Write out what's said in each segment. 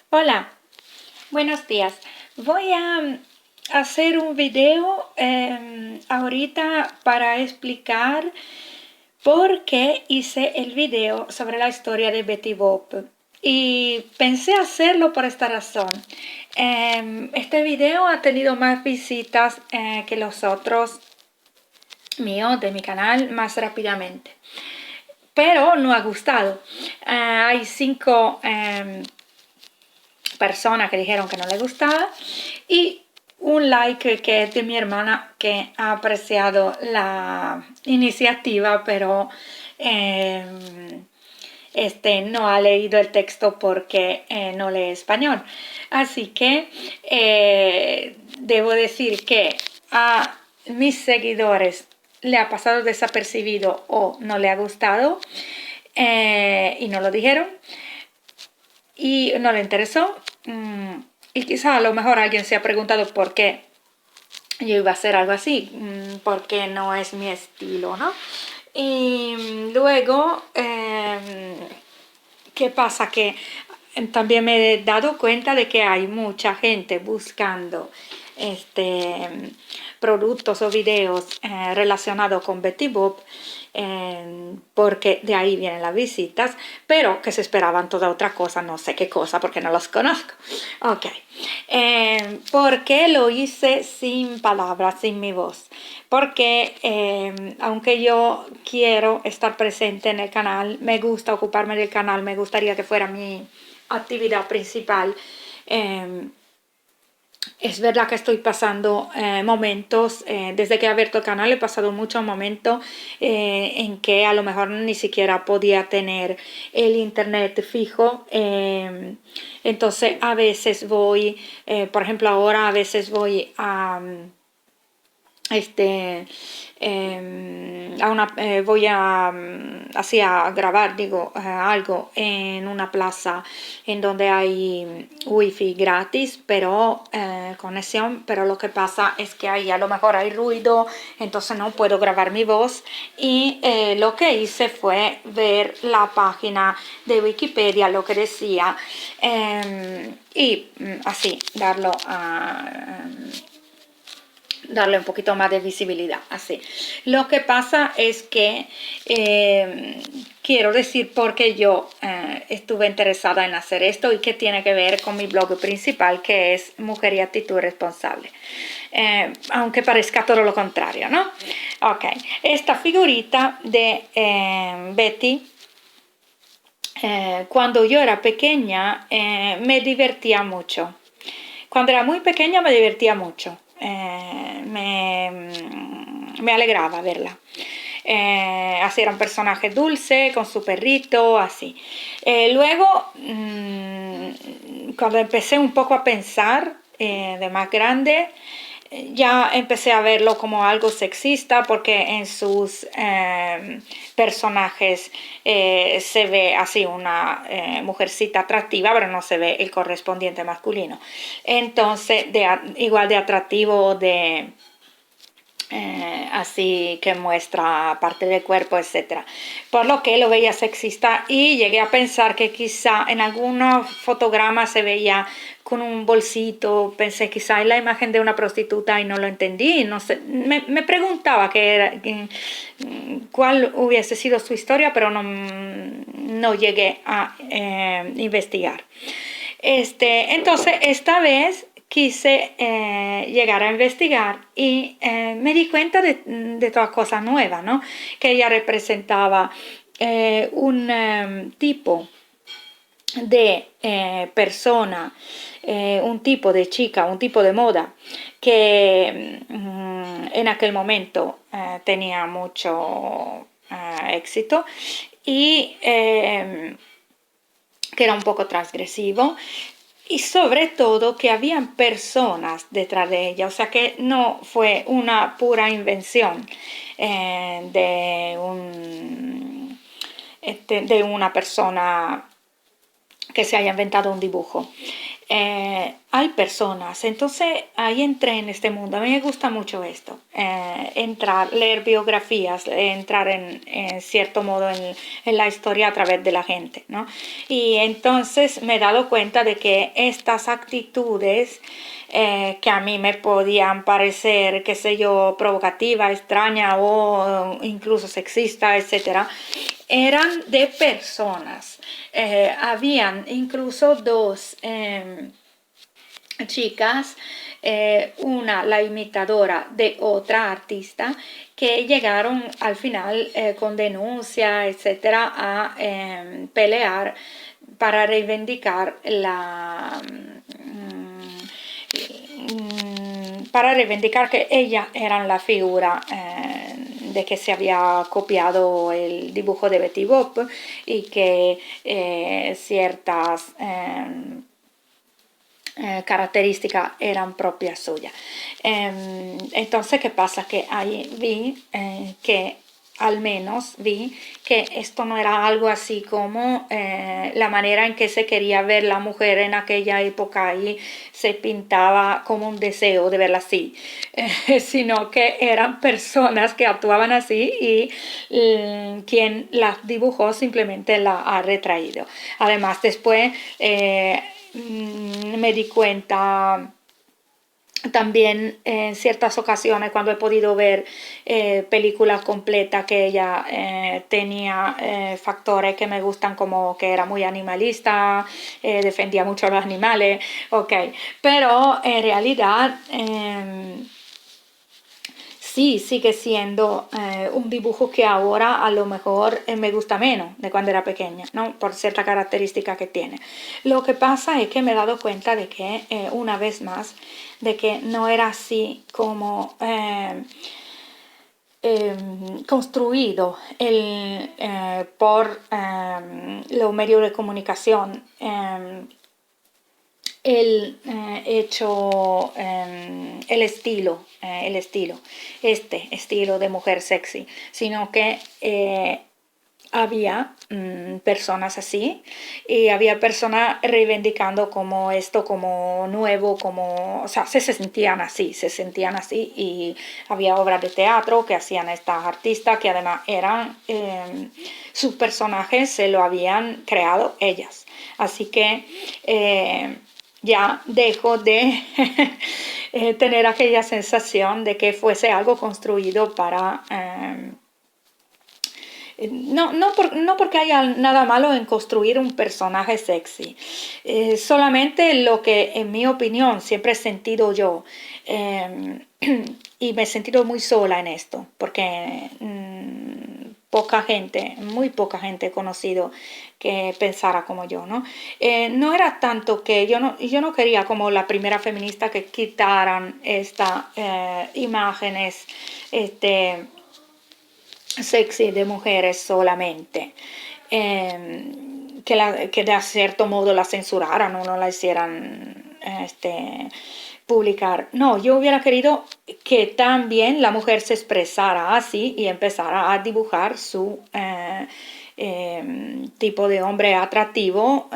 Hola, buenos días. Voy a hacer un video ahorita para explicar por qué hice el video sobre la historia de Betty Boop. Y pensé hacerlo por esta razón. Este video ha tenido más visitas que los otros míos de mi canal más rápidamente. Pero no ha gustado. Hay 5 personas que dijeron que no le gustaba y un like que es de mi hermana que ha apreciado la iniciativa, pero no ha leído el texto porque no lee español. Así que debo decir que a mis seguidores le ha pasado desapercibido o no le ha gustado y no lo dijeron y no le interesó. Y quizá a lo mejor alguien se ha preguntado por qué yo iba a hacer algo así, porque no es mi estilo, ¿no? Y luego, ¿qué pasa? Que también me he dado cuenta de que hay mucha gente buscando productos o videos relacionados con Betty Boop, porque de ahí vienen las visitas, pero que se esperaban toda otra cosa, no sé qué cosa, porque no los conozco. Ok, ¿por qué lo hice sin palabras, sin mi voz? Porque aunque yo quiero estar presente en el canal, me gusta ocuparme del canal, me gustaría que fuera mi actividad principal. Es verdad que estoy pasando momentos, desde que he abierto el canal he pasado muchos momentos en que a lo mejor ni siquiera podía tener el internet fijo. Entonces a veces voy, por ejemplo ahora a veces voy a voy así a grabar, digo, algo en una plaza en donde hay wifi gratis, pero conexión, pero lo que pasa es que ahí a lo mejor hay ruido, entonces no puedo grabar mi voz y lo que hice fue ver la página de Wikipedia, lo que decía, y así darle un poquito más de visibilidad, así. Lo que pasa es que quiero decir por qué yo estuve interesada en hacer esto y que tiene que ver con mi blog principal, que es Mujer y Actitud Responsable. Aunque parezca todo lo contrario, ¿no? Ok, esta figurita de Betty, cuando yo era pequeña, me divertía mucho. Cuando era muy pequeña me divertía mucho. Me alegraba verla. Así era un personaje dulce, con su perrito, así. Luego, cuando empecé un poco a pensar de más grande, ya empecé a verlo como algo sexista porque en sus personajes se ve así una mujercita atractiva, pero no se ve el correspondiente masculino. Entonces, igual de atractivo, de así que muestra parte del cuerpo, etcétera. Por lo que lo veía sexista y llegué a pensar que quizá en algunos fotogramas se veía con un bolsito, pensé quizá en la imagen de una prostituta y no lo entendí, no sé, me preguntaba cuál hubiese sido su historia, pero no llegué a investigar. Entonces esta vez quise llegar a investigar y me di cuenta de todas cosas nuevas, ¿no? Que ella representaba un tipo de persona, un tipo de chica, un tipo de moda que en aquel momento tenía mucho éxito y que era un poco transgresivo y sobre todo que habían personas detrás de ella, o sea que no fue una pura invención de una persona que se haya inventado un dibujo. hay personas, entonces ahí entré en este mundo. A mí me gusta mucho esto, entrar, leer biografías, entrar en cierto modo en la historia a través de la gente, ¿no? Y entonces me he dado cuenta de que estas actitudes que a mí me podían parecer, qué sé yo, provocativa, extraña o incluso sexista, etcétera, eran de personas. Habían incluso dos chicas, una la imitadora de otra artista, que llegaron al final con denuncia, etcétera, a pelear para reivindicar para reivindicar que ellas eran la figura de que se había copiado el dibujo de Betty Boop y que ciertas características eran propias suyas. Entonces, ¿qué pasa? Que ahí vi que al menos vi que esto no era algo así como la manera en que se quería ver la mujer en aquella época y se pintaba como un deseo de verla así, sino que eran personas que actuaban así y quien las dibujó simplemente la ha retraído. Además, después me di cuenta también en ciertas ocasiones cuando he podido ver películas completas que ella tenía factores que me gustan, como que era muy animalista, defendía mucho a los animales, ok, pero en realidad sí sigue siendo un dibujo que ahora a lo mejor me gusta menos de cuando era pequeña, ¿no? Por cierta característica que tiene. Lo que pasa es que me he dado cuenta de que, una vez más, de que no era así como construido por los medios de comunicación, el hecho, el estilo, este estilo de mujer sexy, sino que había personas así y había personas reivindicando como esto como nuevo, como, o sea, se sentían así y había obras de teatro que hacían estas artistas que además eran, sus personajes se lo habían creado ellas. Así que ya dejo de tener aquella sensación de que fuese algo construido para... no porque haya nada malo en construir un personaje sexy, solamente lo que en mi opinión siempre he sentido yo, y me he sentido muy sola en esto, porque muy poca gente he conocido que pensara como yo, ¿no? No era tanto que yo no quería, como la primera feminista, que quitaran estas imágenes sexy de mujeres solamente, que de cierto modo la censuraran o no la hicieran publicar. No, yo hubiera querido que también la mujer se expresara así y empezara a dibujar su tipo de hombre atractivo,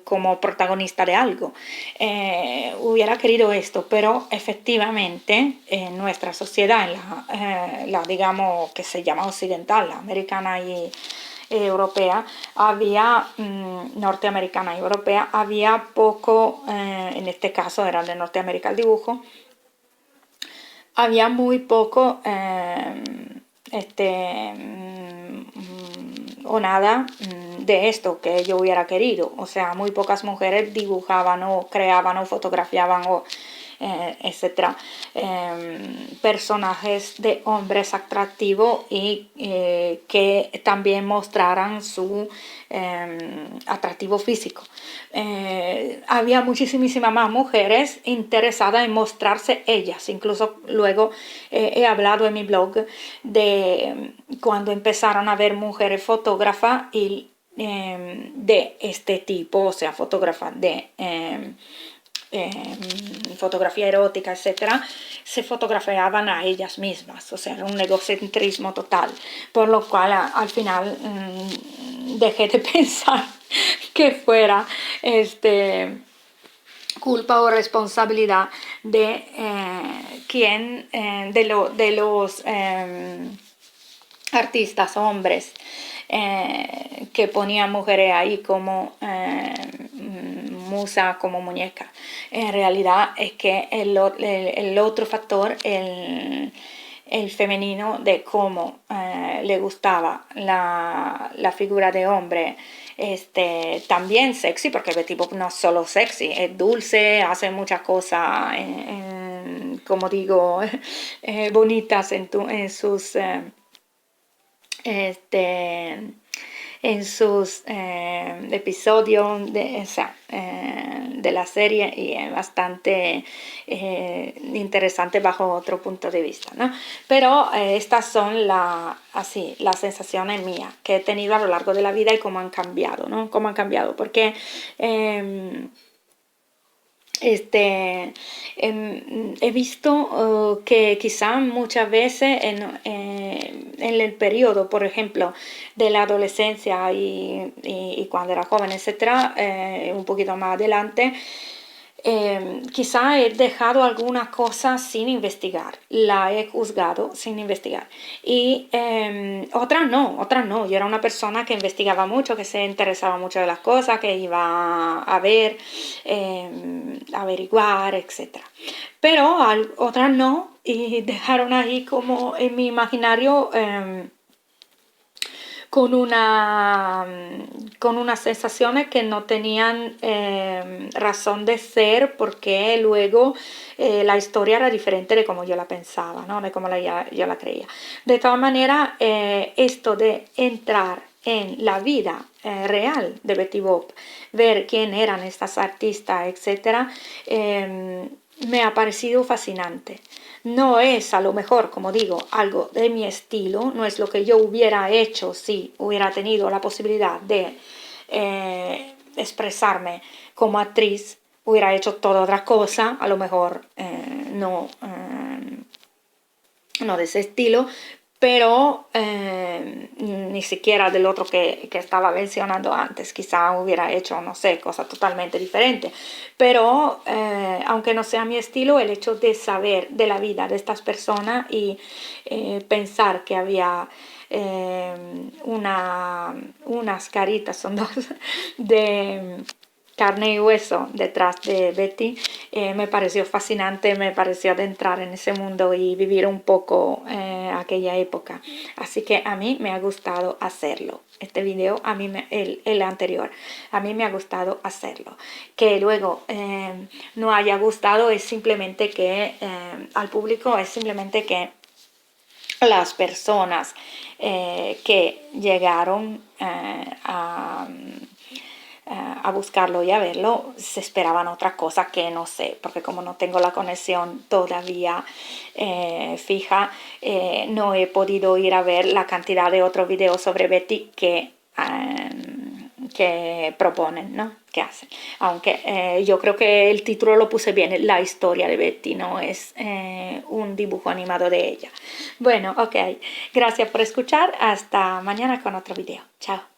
como protagonista de algo. Hubiera querido esto, pero efectivamente en nuestra sociedad, en la digamos que se llama occidental, la americana y europea, había, norteamericana y europea, había poco, en este caso era de Norteamérica el dibujo, había muy poco o nada de esto que yo hubiera querido. O sea, muy pocas mujeres dibujaban o creaban o fotografiaban o etcétera, personajes de hombres atractivos y que también mostraran su atractivo físico. Había muchísimas más mujeres interesadas en mostrarse ellas. Incluso luego he hablado en mi blog de cuando empezaron a ver mujeres fotógrafas y de este tipo, o sea, fotógrafas de fotografía erótica, etcétera, se fotografiaban a ellas mismas, o sea, era un egocentrismo total, por lo cual al final dejé de pensar que fuera culpa o responsabilidad de de los artistas hombres que ponían mujeres ahí como musa, como muñeca. En realidad es que el otro factor, el femenino, de cómo le gustaba la figura de hombre, también sexy, porque Betty Boop no es solo sexy, es dulce, hace muchas cosas, como digo, bonitas en sus en sus episodios de la serie, y es bastante interesante bajo otro punto de vista, ¿no? Pero estas son las sensaciones mías que he tenido a lo largo de la vida y cómo han cambiado, ¿no? Cómo han cambiado, porque he visto que quizá muchas veces en el periodo, por ejemplo, de la adolescencia y cuando era joven, etcétera, un poquito más adelante, quizá he dejado algunas cosas sin investigar, la he juzgado sin investigar, y otras no. Yo era una persona que investigaba mucho, que se interesaba mucho de las cosas, que iba a ver, averiguar, etc. Pero otras no, y dejaron ahí como en mi imaginario con unas sensaciones que no tenían razón de ser, porque luego la historia era diferente de como yo la pensaba, ¿no? De como yo la creía. De todas maneras, esto de entrar en la vida real de Betty Boop, ver quién eran estas artistas, etc., me ha parecido fascinante. No es, a lo mejor, como digo, algo de mi estilo, no es lo que yo hubiera hecho si hubiera tenido la posibilidad de expresarme como actriz. Hubiera hecho toda otra cosa, a lo mejor no de ese estilo, pero ni siquiera del otro que estaba mencionando antes. Quizá hubiera hecho, no sé, cosas totalmente diferentes. Pero aunque no sea mi estilo, el hecho de saber de la vida de estas personas y pensar que había unas caritas, son dos, de carne y hueso detrás de Betty, me pareció fascinante, me pareció adentrar en ese mundo y vivir un poco aquella época. Así que a mí me ha gustado hacerlo. Este video, el anterior, a mí me ha gustado hacerlo. Que luego no haya gustado es simplemente que al público, es simplemente que las personas que llegaron a buscarlo y a verlo se esperaban otra cosa que no sé, porque como no tengo la conexión todavía fija, no he podido ir a ver la cantidad de otros videos sobre Betty que proponen, ¿no? Que hacen. Aunque yo creo que el título lo puse bien, la historia de Betty, no es un dibujo animado de ella. Bueno, ok, gracias por escuchar, hasta mañana con otro video. Chao.